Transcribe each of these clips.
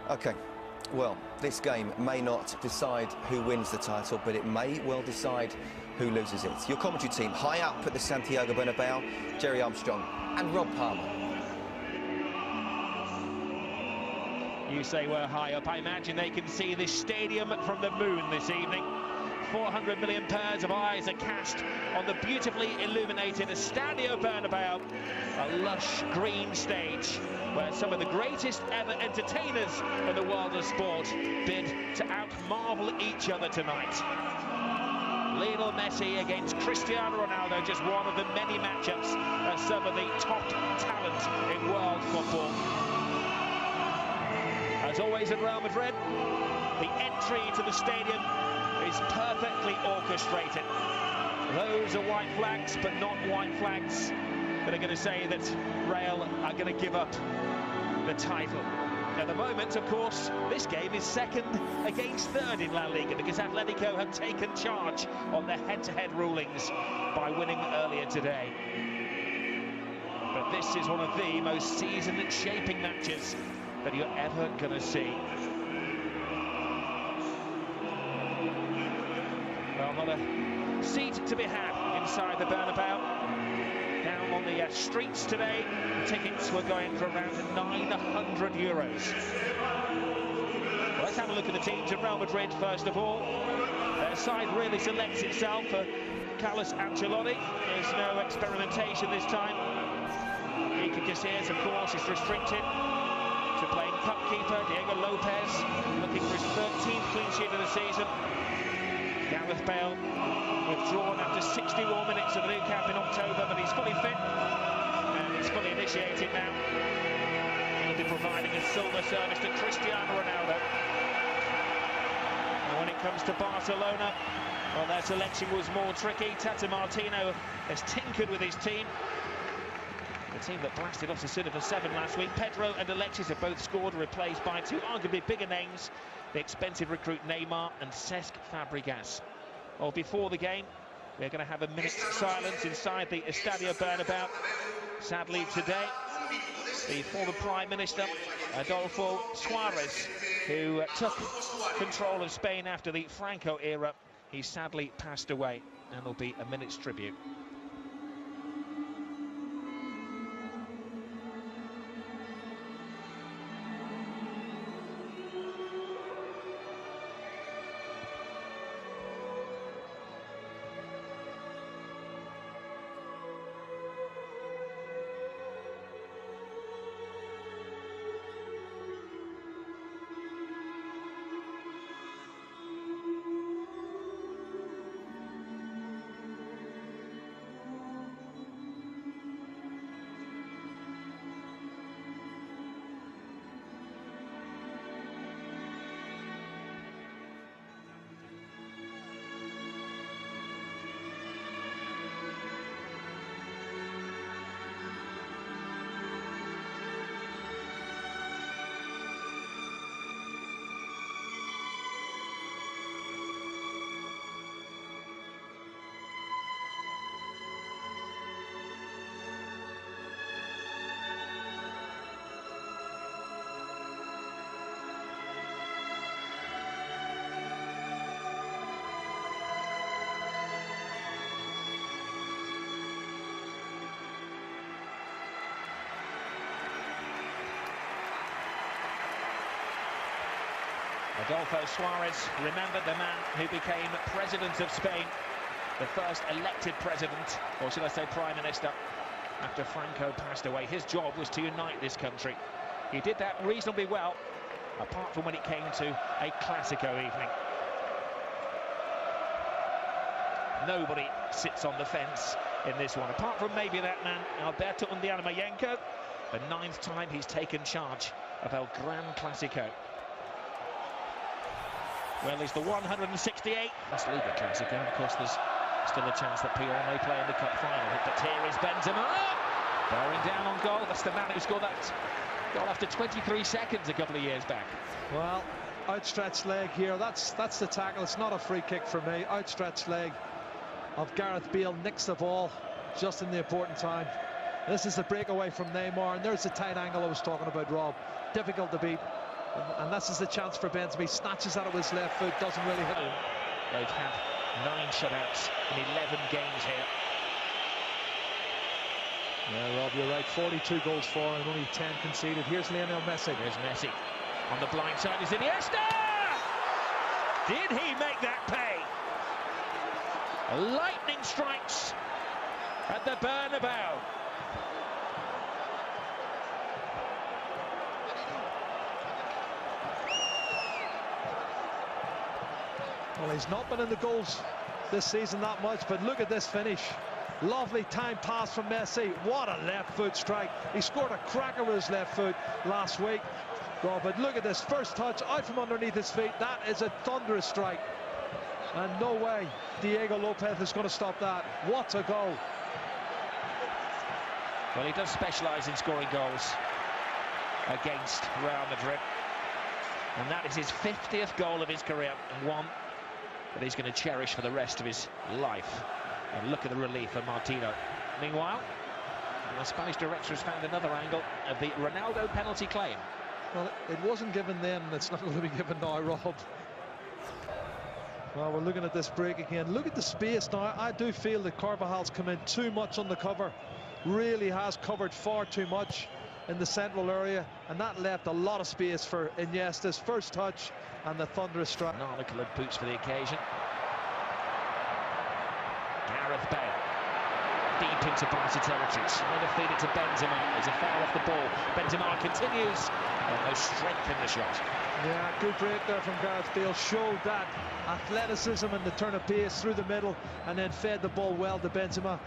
Okay, well, this game may not decide who wins the title, but it may well decide who loses it. Your commentary team, high up at the Santiago Bernabeu, Jerry Armstrong and Rob Palmer. You say we're high up. I imagine they can see this stadium from the moon this evening. 400 million pairs of eyes are cast on the beautifully illuminated Estadio Bernabeu, a lush green stage where some of the greatest ever entertainers in the world of sport bid to out-marvel each other tonight. Lionel Messi against Cristiano Ronaldo, just one of the many matchups of some of the top talent in world football. As always in Real Madrid, the entry to the stadium is perfectly orchestrated. Those are white flags, but not white flags that are going to say that Real are going to give up the title. At the moment, of course, this game is second against third in La Liga because Atletico have taken charge on their head-to-head rulings by winning earlier today. But this is one of the most season-shaping matches that you're ever going to see. Well, not a seat to be had inside the Bernabeu. Down on the streets today, tickets were going for around €900. Well, let's have a look at the teams of Real Madrid first of all. Their side really selects itself for Carlos Ancelotti. There's no experimentation this time. Iker Casillas, of course, is restricted to playing cup keeper. Diego Lopez looking for his 13th clean sheet of the season. Gareth Bale withdrawn after 61 minutes of the new camp in October, but he's fully fit and he's fully initiated now. He'll be providing a silver service to Cristiano Ronaldo. And when it comes to Barcelona, well, their selection was more tricky. Tata Martino has tinkered with his team. The team that blasted Osasuna for 7 last week. Pedro and Alexis have both scored, replaced by two arguably bigger names, the expensive recruit Neymar and Cesc Fabregas. Well, before the game, we're going to have a minute's silence inside the Estadio Bernabeu. Sadly today, the former Prime Minister, Adolfo Suarez, who took control of Spain after the Franco era, he sadly passed away, and there'll be a minute's tribute. Adolfo Suarez, remember, the man who became president of Spain, the first elected president, or should I say prime minister, after Franco passed away. His job was to unite this country. He did that reasonably well, apart from when it came to a Clasico evening. Nobody sits on the fence in this one, apart from maybe that man, Alberto Undiano-Mayenko, the 9th time he's taken charge of El Gran Clasico. Well, he's the 168th. That's Liga Clasico. Of course, there's still a chance that Puyol may play in the cup final. But here is Benzema, bearing down on goal. That's the man who scored that goal after 23 seconds a couple of years back. Well, outstretched leg here. That's the tackle. It's not a free kick for me. Outstretched leg of Gareth Bale nicks the ball just in the important time. This is the breakaway from Neymar, and there's the tight angle I was talking about, Rob. Difficult to beat. And this is the chance for Benzema. He snatches out of his left foot, doesn't really hit him. They've had 9 shutouts in 11 games here. Yeah, Rob, you're right. 42 goals for and only 10 conceded. Here's Lionel Messi. Here's Messi. On the blind side is Iniesta! Did he make that pay? Lightning strikes at the Bernabeu. Well, he's not been in the goals this season that much, but look at this finish. Lovely time pass from Messi. What a left foot strike. He scored a cracker with his left foot last week. Oh, but look at this first touch out from underneath his feet. That is a thunderous strike. And no way Diego Lopez is going to stop that. What a goal. Well, he does specialise in scoring goals against Real Madrid. And that is his 50th goal of his career, and one that he's going to cherish for the rest of his life. And look at the relief for Martino. Meanwhile, the Spanish director has found another angle of the Ronaldo penalty claim. Well, it wasn't given then, and it's not going to be given now, Rob. Well, we're looking at this break again. Look at the space now. I do feel that Carvajal's come in too much on the cover. Really has covered far too much in the central area, and that left a lot of space for Iniesta's first touch and the thunderous strike. Narnia-coloured boots for the occasion. Gareth Bale deep into Barca territory, trying to feed it to Benzema. There's a foul off the ball. Benzema continues. No strength in the shot. Yeah, good break there from Gareth Bale. Showed that athleticism and the turn of pace through the middle, and then fed the ball well to Benzema,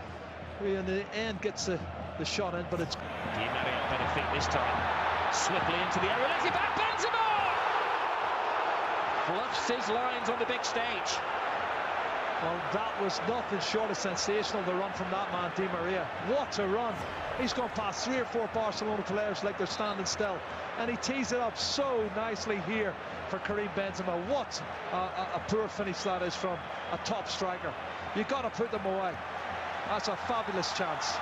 who in the end gets the shot in, but it's... Di Maria on better feet this time. Swiftly into the area. Lets it back. Benzema! Fluffs his lines on the big stage. Well, that was nothing short of sensational, the run from that man, Di Maria. What a run. He's gone past 3 or 4 Barcelona players like they're standing still. And he tees it up so nicely here for Karim Benzema. What a poor finish that is from a top striker. You've got to put them away. That's a fabulous chance.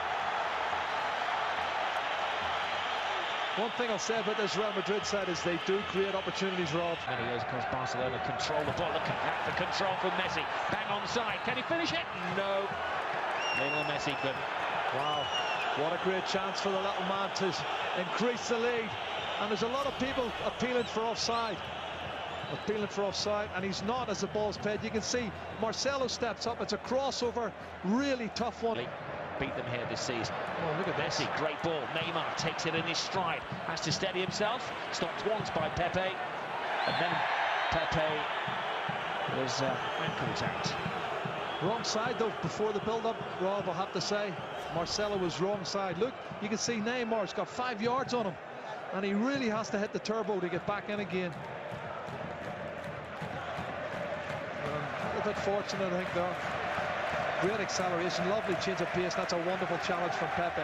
One thing I'll say about this Real Madrid side is they do create opportunities, Rob. Many years across Barcelona, control the ball. Look at the control from Messi. Bang on side. Can he finish it? No. Lionel Messi couldn't. Wow, what a great chance for the little man to increase the lead. And there's a lot of people appealing for offside. And he's not as the ball's played. You can see Marcelo steps up. It's a crossover, really tough one. Beat them here this season. Oh, look at Messi, this. great ball. Neymar takes it in his stride, has to steady himself. Stopped once by Pepe, and then Pepe was ankle tapped. Wrong side though before the build-up, Rob, I'll have to say. Marcelo was wrong side. Look, you can see Neymar's got 5 yards on him, and he really has to hit the turbo to get back in again. A little bit fortunate, I think, though. Great acceleration, lovely change of pace. That's a wonderful challenge from Pepe.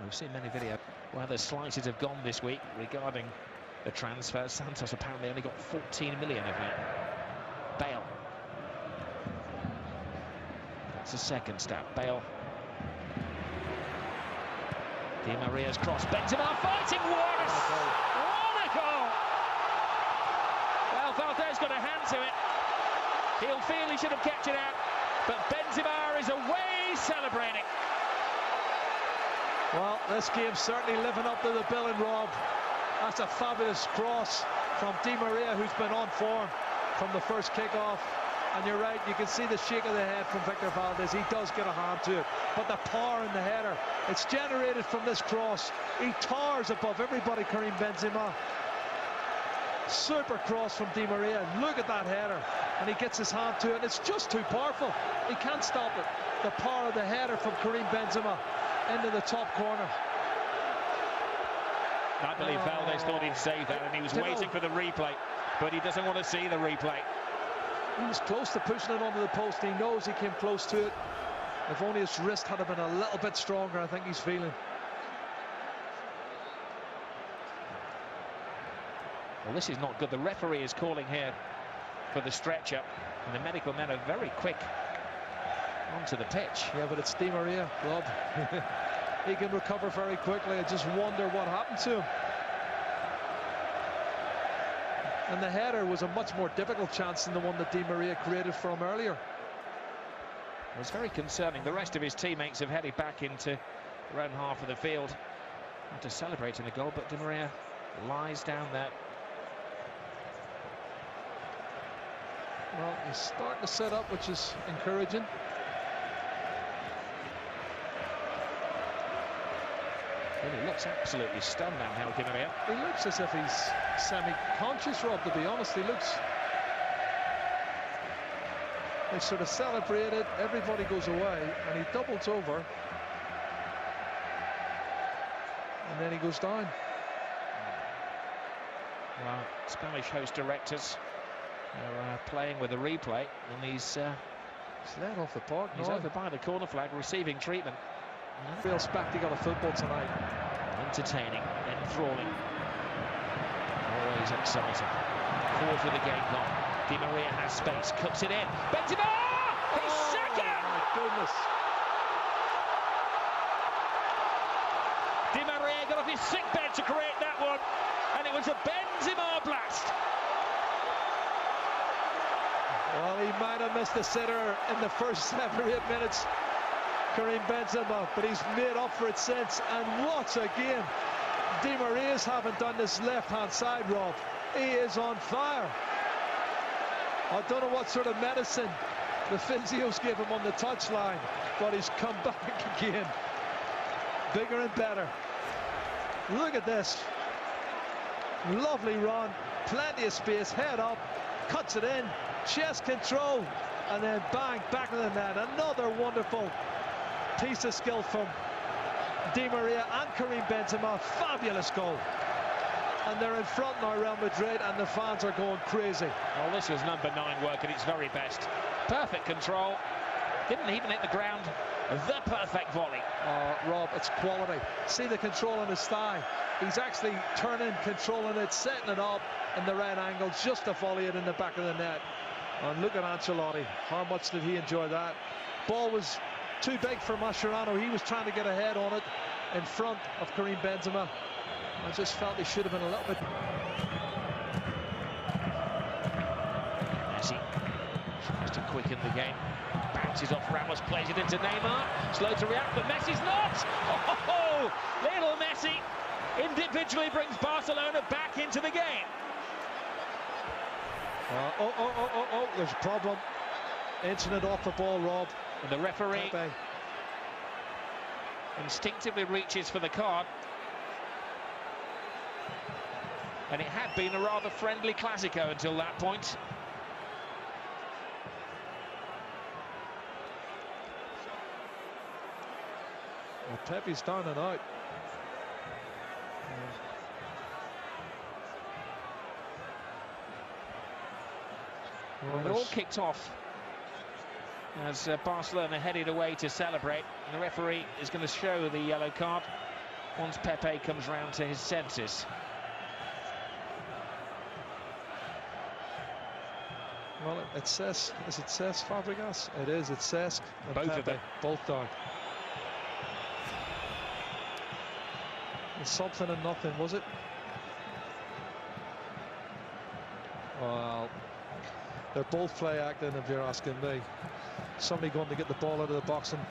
We've seen many videos where the slices have gone this week regarding the transfer. Santos apparently only got 14 million of it. Bale. That's the second step. Bale. Di Maria's cross. Benzema fighting. What a goal! Well, Valdez got a hand to it. He'll feel he should have kept it out, but Benzema is away celebrating. Well, this game's certainly living up to the billing, Rob. That's a fabulous cross from Di Maria, who's been on form from the first kick-off. And you're right, you can see the shake of the head from Victor Valdez. He does get a hand to it. But the power in the header, it's generated from this cross. He towers above everybody, Karim Benzema. Super cross from Di Maria. Look at that header. And he gets his hand to it. It's just too powerful. He can't stop it. The power of the header from Karim Benzema into the top corner. I believe Valdez thought he'd save that, and he was waiting for the replay, but he doesn't want to see the replay. He was close to pushing it onto the post. He knows he came close to it. If only his wrist had been a little bit stronger, I think he's feeling. Well, this is not good. The referee is calling here for the stretcher, and the medical men are very quick onto the pitch. Yeah, but it's Di Maria, Rob. He can recover very quickly. I just wonder what happened to him. And the header was a much more difficult chance than the one that Di Maria created for him earlier. It was very concerning. The rest of his teammates have headed back into their own half of the field after celebrating the goal, but Di Maria lies down there. Well, he's starting to set up, which is encouraging. Well, he looks absolutely stunned now, Di Maria. He looks as if he's semi-conscious, Rob, to be honest. He looks... They sort of celebrated, everybody goes away, and he doubles over. And then he goes down. Well, Spanish host directors are playing with a replay, and he's led off the park. He's over by the corner flag, receiving treatment. Real spectacle of football tonight. Entertaining, enthralling, always exciting. Forward with the game gone. Di Maria has space, cuts it in. Benzema! He's second! My goodness. Di Maria got off his sick bed to create that one, and it was a Benzema blast. Well, he might have missed the sitter in the first 7 or 8 minutes, Karim Benzema, but he's made up for it since. And what a game. Di Maria's haven't done this left-hand side, Rob. He is on fire. I don't know what sort of medicine the physios gave him on the touchline, but he's come back again. Bigger and better. Look at this. Lovely run, plenty of space, head up, cuts it in, chest control, and then bang, back of the net. Another wonderful piece of skill from Di Maria and Karim Benzema. Fabulous goal. And they're in front now, Real Madrid, and the fans are going crazy. Well, this was number 9 work at its very best. Perfect control. Didn't even hit the ground. The perfect volley. Rob, it's quality. See the control on his thigh. He's actually turning, controlling it, setting it up in the right angle, just to volley it in the back of the net. And look at Ancelotti. How much did he enjoy that? Ball was too big for Mascherano. He was trying to get ahead on it in front of Karim Benzema. I just felt he should have been a little bit... Messi tries to quicken the game. Bounces off Ramos, plays it into Neymar. Slow to react, but Messi's not! Oh, little Messi individually brings Barcelona back into the game. There's a problem. Incident off the ball, Rob. And the referee Pepe instinctively reaches for the card. And it had been a rather friendly Clasico until that point. Well, Pepe's down and out. Well, it all kicked off as Barcelona headed away to celebrate. And the referee is going to show the yellow card once Pepe comes round to his senses. Well, it says, is it Cesc Fabregas? It is, it's Cesc. Both Pepe, of them. both down. It's something and nothing, was it? Well, they're both play acting, if you're asking me. Somebody going to get the ball out of the box, and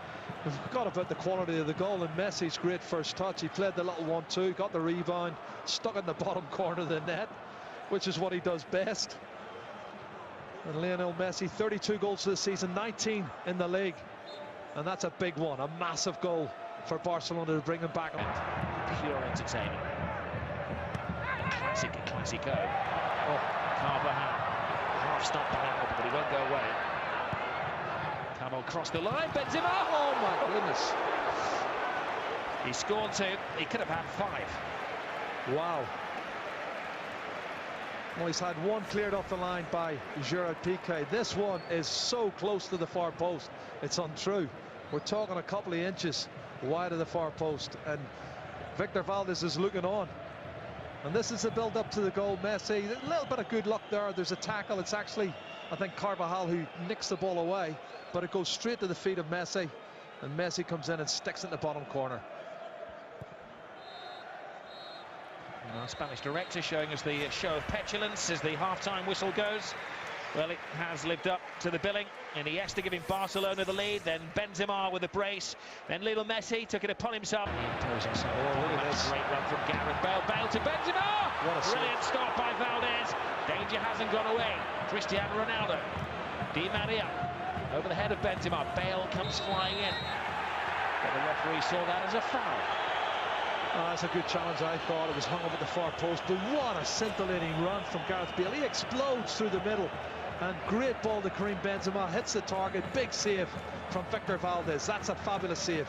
we've forgot about the quality of the goal. And Messi's great first touch. He played the little 1-2, got the rebound, stuck in the bottom corner of the net, which is what he does best. And Lionel Messi, 32 goals this season, 19 in the league. And that's a big one, a massive goal for Barcelona to bring him back. Pure entertainment. Classico. Oh, Carvajal. Half stopped by Alba, but he won't go away. Camo crossed the line. Benzema. Oh, my goodness. He scored 2. He could have had 5. Wow. Well, he's had one cleared off the line by Gerard Piqué. This one is so close to the far post, it's untrue. We're talking a couple of inches wide of the far post, and Victor Valdez is looking on. And this is the build-up to the goal. Messi, a little bit of good luck there. There's a tackle. It's actually I think Carvajal, who nicks the ball away, but it goes straight to the feet of Messi, and Messi comes in and sticks it in the bottom corner. Our Spanish director showing us the show of petulance as the half-time whistle goes. Well, it has lived up to the billing. Iniesta giving Barcelona the lead, then Benzema with a brace, then Lionel Messi took it upon himself. Imposing some. Look at this. Great run from Gareth Bale. Bale to Benzema! What a Brilliant stop by Valdez. Danger hasn't gone away. Cristiano Ronaldo. Di Maria over the head of Benzema. Bale comes flying in. But the referee saw that as a foul. Oh, that's a good challenge. I thought it was hung up at the far post, but what a scintillating run from Gareth Bale. He explodes through the middle, and great ball to Karim Benzema, hits the target. Big save from Victor Valdez. That's a fabulous save.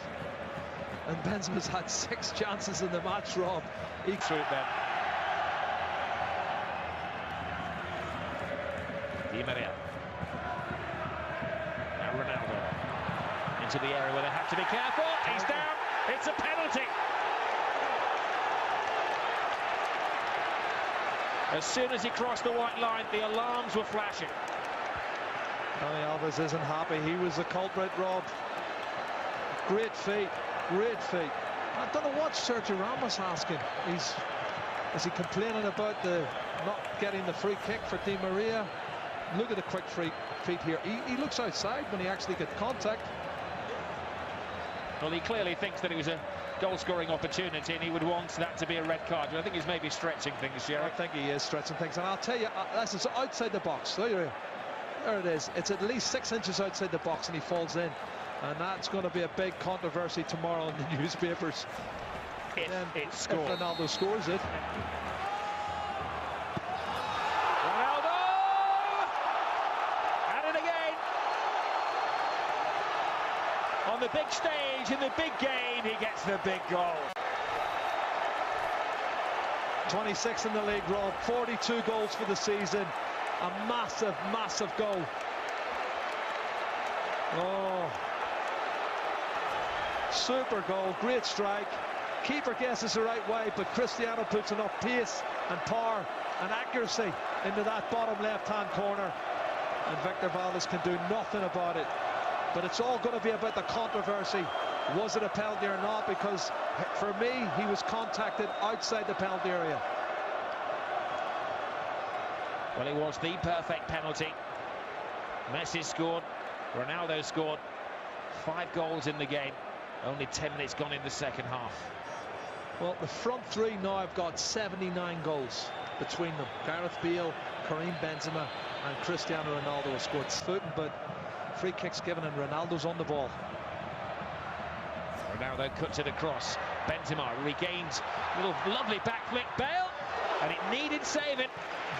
And Benzema's had 6 chances in the match, Rob. He threw it then. Di Maria. Now Ronaldo into the area where they have to be careful. He's down. It's a penalty. As soon as he crossed the white line, the alarms were flashing. Dani Alves isn't happy. He was the culprit, Rob. Great feat, great feat. I don't know what Sergio Ramos asking. Is he complaining about the not getting the free kick for Di Maria? Look at the quick feet here. He looks outside when he actually gets contact. Well, he clearly thinks that it was a goal-scoring opportunity and he would want that to be a red card. But I think he's maybe stretching things, Jerry. I think he is stretching things. And I'll tell you, this is outside the box. There it is. It's at least 6 inches outside the box and he falls in. And that's going to be a big controversy tomorrow in the newspapers. If it's scored. If Ronaldo scores it. Ronaldo! At it again! On the big stage, in the big game, he gets the big goal. 26 in the league, Rob. 42 goals for the season. A massive, massive goal. Oh. Super goal, great strike. Keeper guesses the right way, but Cristiano puts enough pace and power and accuracy into that bottom left-hand corner. And Victor Valdez can do nothing about it. But it's all going to be about the controversy. Was it a penalty or not? Because for me, he was contacted outside the penalty area. Well, it was the perfect penalty. Messi scored, Ronaldo scored. 5 goals in the game. Only 10 minutes gone in the second half. Well, the front three now have got 79 goals between them. Gareth Bale, Karim Benzema and Cristiano Ronaldo have scored footing, but free kicks given and Ronaldo's on the ball. Ronaldo cuts it across. Benzema regains a little lovely back flick. Bale, and it needed saving.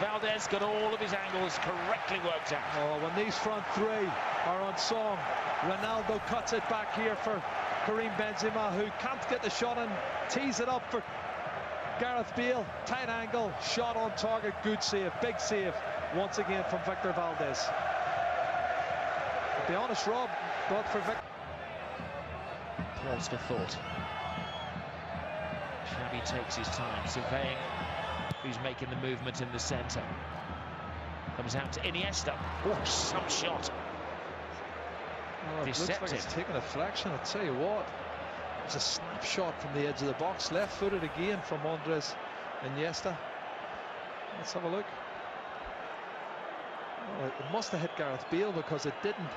Valdez got all of his angles correctly worked out. Oh, when these front three are on song, Ronaldo cuts it back here for Karim Benzema, who can't get the shot and tees it up for Gareth Bale. Tight angle, shot on target, good save, big save once again from Victor Valdez. To be honest, Rob, but for Victor. Pause for thought. Xavi takes his time, surveying who's making the movement in the centre. Comes out to Iniesta. Oh, some shot. Oh, it looks like it's taking a deflection. I'll tell you what, it's a snapshot from the edge of the box, left-footed again from Andres Iniesta. Let's have a look. Oh, it must have hit Gareth Bale because it didn't.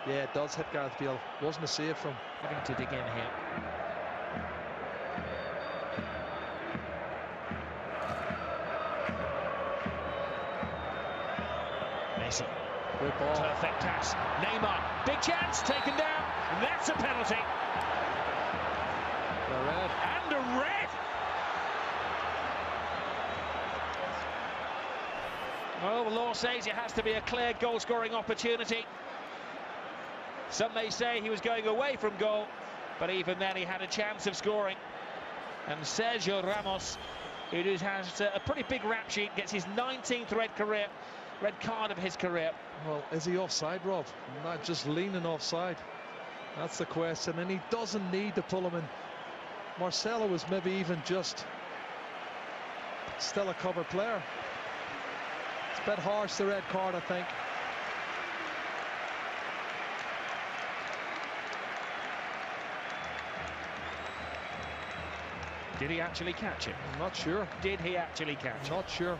Yeah, it does hit Gareth Bale. Wasn't a save from. Having to dig in here. Messi. Good ball. Perfect pass. Neymar. Big chance. Taken down. And that's a penalty. A red. And a red. Well, the law says it has to be a clear goal-scoring opportunity. Some may say he was going away from goal, but even then he had a chance of scoring. And Sergio Ramos, who has a pretty big rap sheet, gets his 19th red card of his career. Well, is he offside, Rob? Not just leaning offside. That's the question, and he doesn't need to pull him in. Marcelo was maybe even just still a cover player. It's a bit harsh, the red card, I think. Did he actually catch it? I'm not sure. Did he actually catch it? Not sure.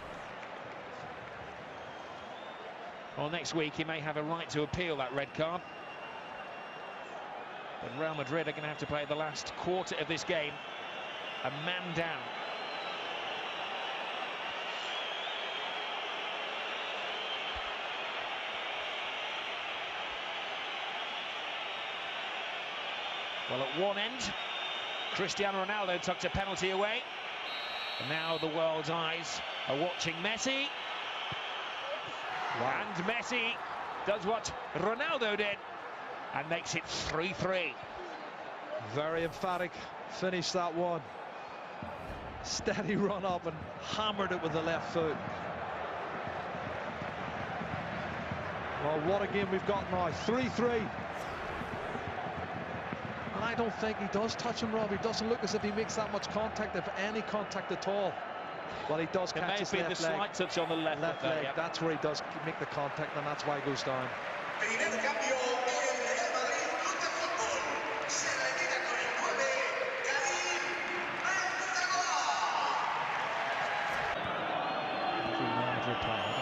Well, next week he may have a right to appeal that red card. But Real Madrid are going to have to play the last quarter of this game a man down. Well, at one end, Cristiano Ronaldo tucked a penalty away. And now the world's eyes are watching Messi. Wow. And Messi does what Ronaldo did and makes it 3-3. Very emphatic finish, that one. Steady run up and hammered it with the left foot. Well, what a game we've got now. 3-3. And I don't think he does touch him, Rob. He doesn't look as if he makes that much contact, if any contact at all. Well, he does catch his left leg. It may have been the slight touch on the left leg. Yep. That's where he does make the contact, and that's why he goes down.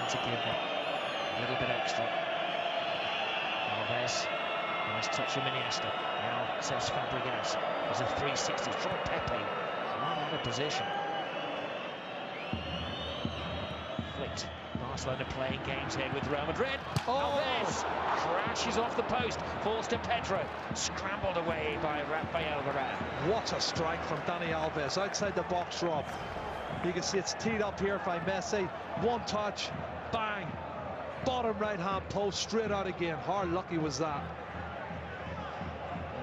To give it a little bit extra. Alves, nice touch from Iniesta. Now says Fabregas. There's a 360 from Pepe. Right out of position. Flicked. Barcelona playing games here with Real Madrid. Alves crashes off the post, falls to Pedro. Scrambled away by Rafael Varane. What a strike from Dani Alves outside the box, Rob. You can see it's teed up here by Messi. One touch, bang, bottom right-hand post, straight out again. How lucky was that?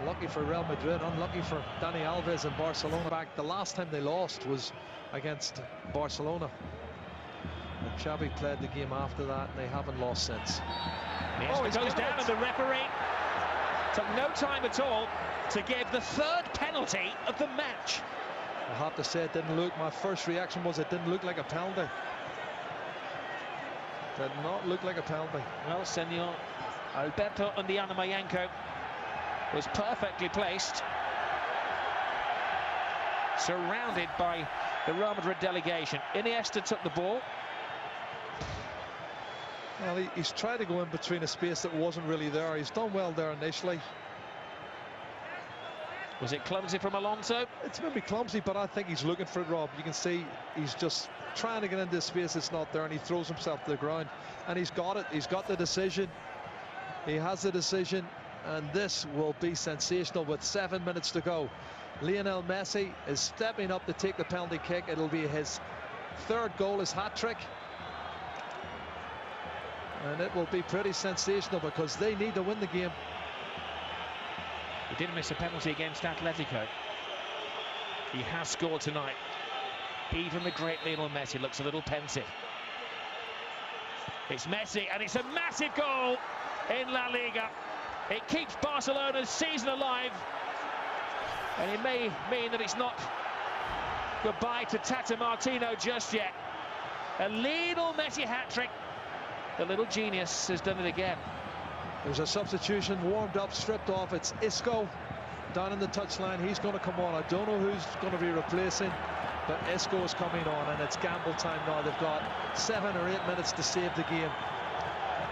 Lucky for Real Madrid, unlucky for Dani Alves and Barcelona. Back the last time they lost was against Barcelona. And Xavi played the game after that, and they haven't lost since. It goes down, and the referee took no time at all to give the third penalty of the match. I have to say, it didn't look, my first reaction was it didn't look like a penalty. Did not look like a penalty. Well, Senor Alberto Undiana-Mayenko was perfectly placed, surrounded by the Real Madrid delegation. Iniesta took the ball. Well, he's tried to go in between a space that wasn't really there. He's done well there initially. Was it clumsy from Alonso? It's maybe clumsy, but I think he's looking for it, Rob. You can see he's just trying to get into space that's not there, and he throws himself to the ground. And he's got it. He's got the decision. He has the decision, and this will be sensational with 7 minutes to go. Lionel Messi is stepping up to take the penalty kick. It'll be his third goal, his hat-trick. And it will be pretty sensational because they need to win the game. He did miss a penalty against Atletico. He has scored tonight. Even the great Lionel Messi looks a little pensive. It's Messi, and it's a massive goal in La Liga. It keeps Barcelona's season alive, and it may mean that it's not goodbye to Tata Martino just yet. A Lionel Messi hat-trick. The little genius has done it again. There's a substitution, warmed up, stripped off. It's Isco down in the touchline. He's going to come on. I don't know who's going to be replacing, but Isco is coming on, and it's gamble time now. They've got 7 or 8 minutes to save the game.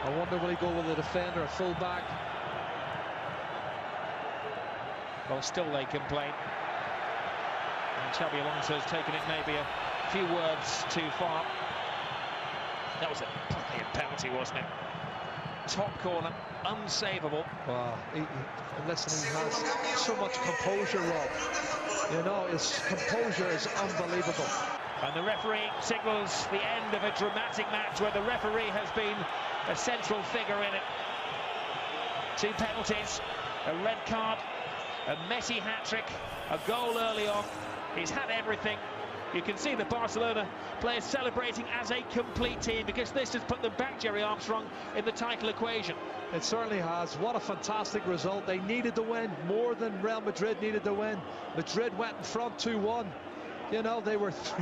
I wonder, will he go with a defender, a full-back? Well, still they complain. And Xabi Alonso has taken it maybe a few words too far. That was a brilliant penalty, wasn't it? Top corner, unsavable. Wow, listen, he has so much composure, Rob. You know, his composure is unbelievable. And the referee signals the end of a dramatic match where the referee has been a central figure in it. 2 penalties, a red card, a Messi hat-trick, a goal early on. He's had everything. You can see the Barcelona players celebrating as a complete team, because this has put them back, Jerry Armstrong, in the title equation. It certainly has. What a fantastic result. They needed to win more than Real Madrid needed to win. Madrid went in front 2-1. You know, they were 3